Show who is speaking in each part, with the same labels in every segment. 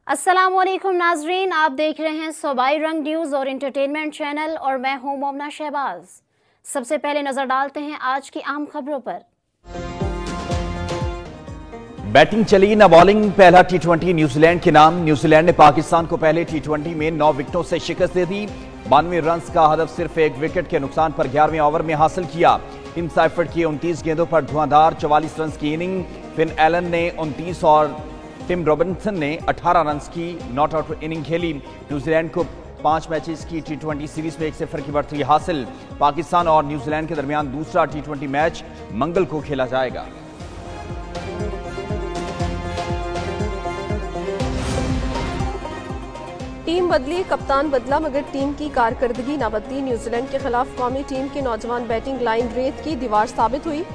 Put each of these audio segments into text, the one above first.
Speaker 1: अस्सलामुअलैकुम नाजरीन, आप देख रहे हैं सूबाई रंग न्यूज़ और इंटरटेनमेंट चैनल और मैं हूं मोमना शहबाज। सबसे पहले नजर डालते हैं आज की अहम खबरों पर।
Speaker 2: बैटिंग चली न बॉलिंग, पहला टी20 न्यूजीलैंड के नाम। न्यूजीलैंड ने पाकिस्तान को पहले टी20 में 9 विकेटों से शिकस्त दे दी। 92 रन का हदफ सिर्फ एक विकेट के नुकसान पर 11वें ओवर में हासिल किया। टिम साइफर्ड की 29 गेंदों पर धुआंधार 44 रन की इनिंग। फिन एलन ने 29 और टिम रॉबिन्सन ने 18 रन की नॉट आउट इनिंग खेली। न्यूजीलैंड को 5 मैचेस की टी20 सीरीज में 1-0 की बढ़त हासिल। पाकिस्तान और न्यूजीलैंड के दरमियान दूसरा टी20 मैच मंगल को खेला जाएगा।
Speaker 3: टीम बदली, कप्तान बदला मगर टीम की कारकर्दगी न बदली। न्यूजीलैंड के खिलाफ कौमी टीम की नौजवान बैटिंग लाइन रेत की दीवार साबित हुई।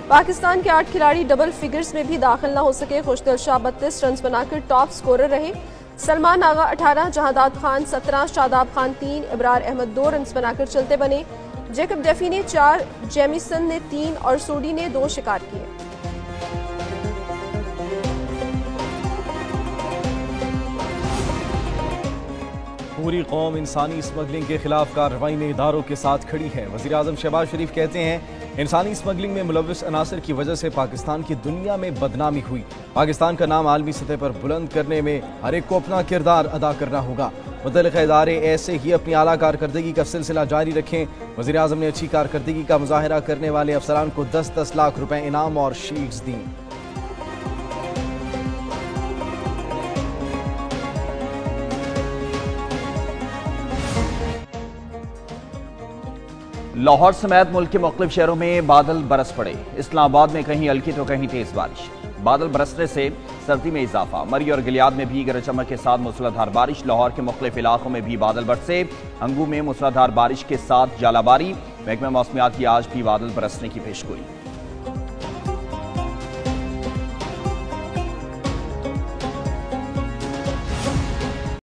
Speaker 3: पाकिस्तान के 8 खिलाड़ी डबल फिगर्स में भी दाखिल न हो सके। खुशदिल शाह 32 रन बनाकर टॉप स्कोरर रहे। सलमान आगा 18, जहादात खान 17, शादाब खान 3, इब्रार अहमद 2 रन बनाकर चलते बने। जेकब डेफी ने 4, जेमिसन ने 3 और सोडी ने 2 शिकार किए।
Speaker 4: पूरी कौम इंसानी स्मगलिंग के खिलाफ कार्रवाई में इदारों के साथ खड़ी है। वज़ीर-ए-आज़म शहबाज शरीफ कहते हैं, इंसानी स्मगलिंग में मुलव्विस अनासर की वजह से पाकिस्तान की दुनिया में बदनामी हुई। पाकिस्तान का नाम आलमी सतह पर बुलंद करने में हर एक को अपना किरदार अदा करना होगा। मुतल्लिक़ इदारे ऐसे ही अपनी आला कारकर्दगी का सिलसिला जारी रखें। वज़ीर-ए-आज़म ने अच्छी कारकर्दगी का मुजाहरा करने वाले अफसरान को 10-10 लाख रुपए इनाम और शील्ड्स दी।
Speaker 2: लाहौर समेत मुल्क के मुख्तलिफ शहरों में बादल बरस पड़े। इस्लामाबाद में कहीं हल्की तो कहीं तेज बारिश। बादल बरसने से सर्दी में इजाफा। मरी और गिलियाद में भी गरज चमक के साथ मूसलाधार बारिश। लाहौर के मुख्तलिफ इलाकों में भी बादल बरसे। अंगू में मूसलाधार बारिश के साथ जालाबारी। महकमा मौसमियात की आज भी बादल बरसने की पेशगोई।